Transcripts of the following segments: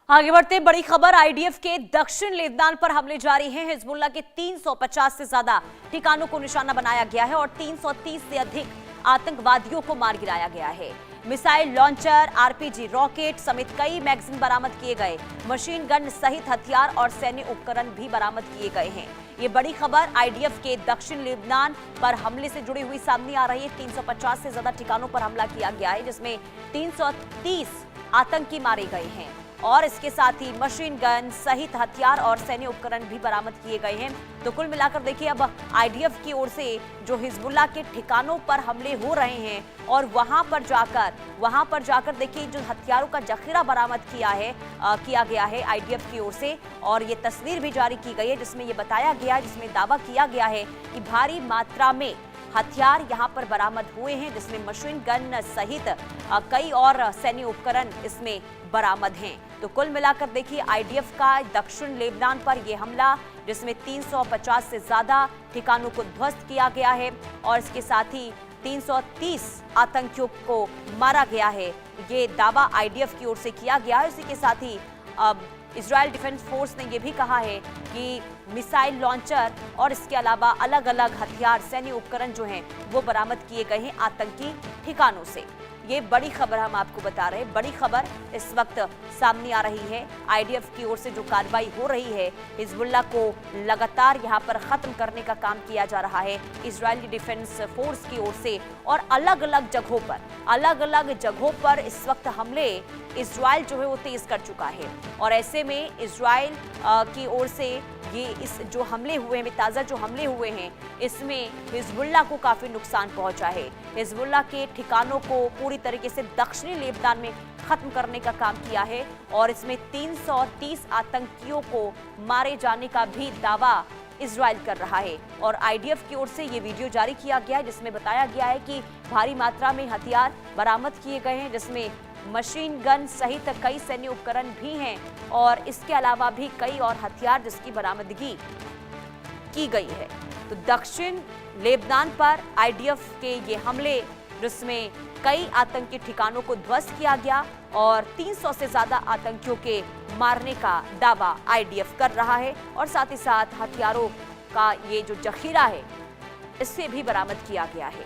आगे बढ़ते बड़ी खबर। आईडीएफ के दक्षिण लेबनान पर हमले जारी हैं। हिजबुल्लाह के 350 से ज्यादा ठिकानों को निशाना बनाया गया है और 330 से अधिक आतंकवादियों को मार गिराया गया है। मिसाइल लॉन्चर, आरपीजी रॉकेट समेत कई मैगजीन बरामद किए गए। मशीन गन सहित हथियार और सैन्य उपकरण भी बरामद किए गए हैं। ये बड़ी खबर आईडीएफ के दक्षिण लेबनान पर हमले से जुड़ी हुई सामने आ रही है। 350 से ज्यादा ठिकानों पर हमला किया गया है, जिसमें 330 आतंकी मारे गए हैं और इसके साथ ही मशीन गन सहित हथियार और सैन्य उपकरण भी बरामद किए गए हैं। तो कुल मिलाकर देखिए, अब आईडीएफ की ओर से जो हिजबुल्लाह के ठिकानों पर हमले हो रहे हैं और वहां पर जाकर देखिए जो हथियारों का जखीरा बरामद किया गया है आईडीएफ की ओर से, और ये तस्वीर भी जारी की गई है जिसमें ये बताया गया, जिसमें दावा किया गया है कि भारी मात्रा में हथियार यहां पर बरामद हुए हैं, जिसमें मशीन गन सहित कई और सैन्य उपकरण इसमें बरामद हैं। तो कुल मिलाकर देखिए आईडीएफ का दक्षिण लेबनान पर यह हमला, जिसमें 350 से ज्यादा ठिकानों को ध्वस्त किया गया है और इसके साथ ही 330 आतंकियों को मारा गया है, ये दावा आईडीएफ की ओर से किया गया है। इसी के साथ ही इजरायल डिफेंस फोर्स ने यह भी कहा है कि मिसाइल लॉन्चर और इसके अलावा अलग अलग हथियार, सैन्य उपकरण जो हैं वो बरामद किए गए हैं आतंकी ठिकानों से। ये बड़ी खबर हम आपको बता रहे हैं। बड़ी खबर इस वक्त सामने आ रही है। आईडीएफ की ओर से जो कार्रवाई हो रही है, हिजबुल्लाह को लगातार यहां पर खत्म करने का काम किया जा रहा है इजरायली डिफेंस फोर्स की ओर से, और अलग अलग जगहों पर इस वक्त हमले इजरायल जो है वो तेज कर चुका है। और ऐसे में इजरायल की ओर से ये इस जो हमले हुए हैं, ताज़ा जो हमले हुए हैं, इसमें हिजबुल्लाह को काफ़ी नुकसान पहुंचा है। हिजबुल्लाह के ठिकानों को पूरी तरीके से दक्षिणी लेबनान में खत्म करने का काम किया है और इसमें 330 आतंकियों को मारे जाने का भी दावा इजरायल कर रहा है। और आईडीएफ की ओर से ये वीडियो जारी किया गया है जिसमें बताया गया है कि भारी मात्रा में हथियार बरामद किए गए हैं, जिसमें मशीन गन सहित कई सैन्य उपकरण भी हैं और इसके अलावा भी कई और हथियार जिसकी बरामदगी की गई है। तो दक्षिण लेबनान पर आईडीएफ के ये हमले, जिसमें कई आतंकी ठिकानों को ध्वस्त किया गया और 300 से ज्यादा आतंकियों के मारने का दावा आईडीएफ कर रहा है, और साथ ही साथ हथियारों का ये जो जखीरा है इससे भी बरामद किया गया है।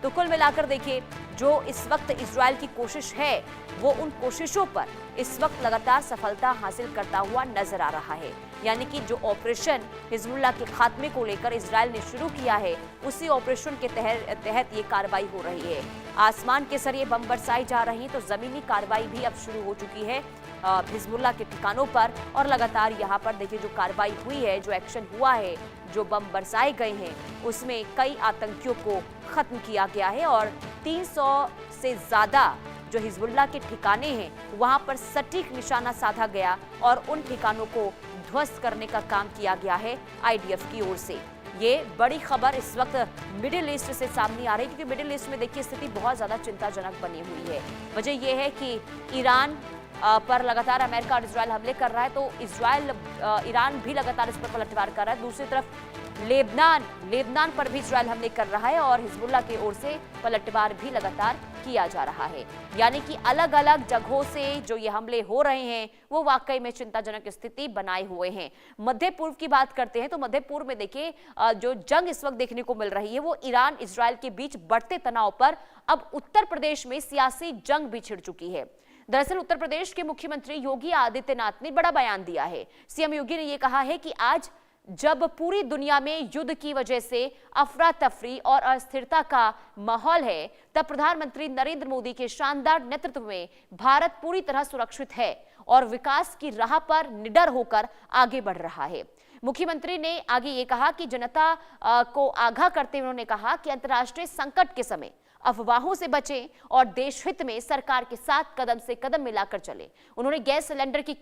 तो कुल मिलाकर देखिए, जो इस वक्त इजरायल की कोशिश है वो उन कोशिशों पर इस वक्त लगातार सफलता हासिल करता हुआ नजर आ रहा है। यानी कि जो ऑपरेशन हिजबुल्लाह के खात्मे को लेकर इजरायल ने शुरू किया है, उसी ऑपरेशन के तहत ये कार्रवाई हो रही है। आसमान के जरिए बम बरसाए जा रही हैं, तो जमीनी कार्रवाई भी अब शुरू हो चुकी है हिजबुल्लाह के ठिकानों पर, और लगातार यहाँ पर देखिए जो कार्रवाई हुई है, जो एक्शन हुआ है, जो बम बरसाए गए हैं, उसमें कई आतंकियों को खत्म किया गया है और 300 से ज्यादा जो हिजबुल्लाह के ठिकाने हैं वहां पर सटीक निशाना साधा गया और उन ठिकानों को ध्वस्त करने का काम किया गया है आईडीएफ की ओर से। ये बड़ी खबर इस वक्त मिडिल ईस्ट से सामने आ रही है, क्योंकि मिडिल ईस्ट में देखिए स्थिति बहुत ज्यादा चिंताजनक बनी हुई है। वजह यह है कि ईरान पर लगातार अमेरिका और इजरायल हमले कर रहा है, तो ईरान भी लगातार इस पर पलटवार कर रहा है। दूसरी तरफ लेबनान पर भी इजरायल हमले कर रहा है और हिजबुल्लाह की ओर से पलटवार भी लगातार किया जा रहा है। यानी कि अलग अलग जगहों से जो ये हमले हो रहे हैं वो वाकई में चिंताजनक स्थिति बनाए हुए हैं। मध्य पूर्व की बात करते हैं तो मध्य पूर्व में देखिए जो जंग इस वक्त देखने को मिल रही है वो ईरान इजरायल के बीच बढ़ते तनाव पर अब उत्तर प्रदेश में सियासी जंग भी छिड़ चुकी है। दरअसल उत्तर प्रदेश के मुख्यमंत्री योगी आदित्यनाथ ने बड़ा बयान दिया है। सीएम योगी ने यह कहा है कि आज जब पूरी दुनिया में युद्ध की वजह से अफरा तफरी और अस्थिरता का माहौल है, तब प्रधानमंत्री नरेंद्र मोदी के शानदार नेतृत्व में भारत पूरी तरह सुरक्षित है और विकास की राह पर निडर होकर आगे बढ़ रहा है। मुख्यमंत्री ने आगे ये कहा कि जनता को आगाह करते हुए उन्होंने कहा कि अंतर्राष्ट्रीय संकट के समय अफवाहों से बचें और देश हित में सरकार के साथ कदम से कदम मिलाकर चलें। उन्होंने गैस सिलेंडर की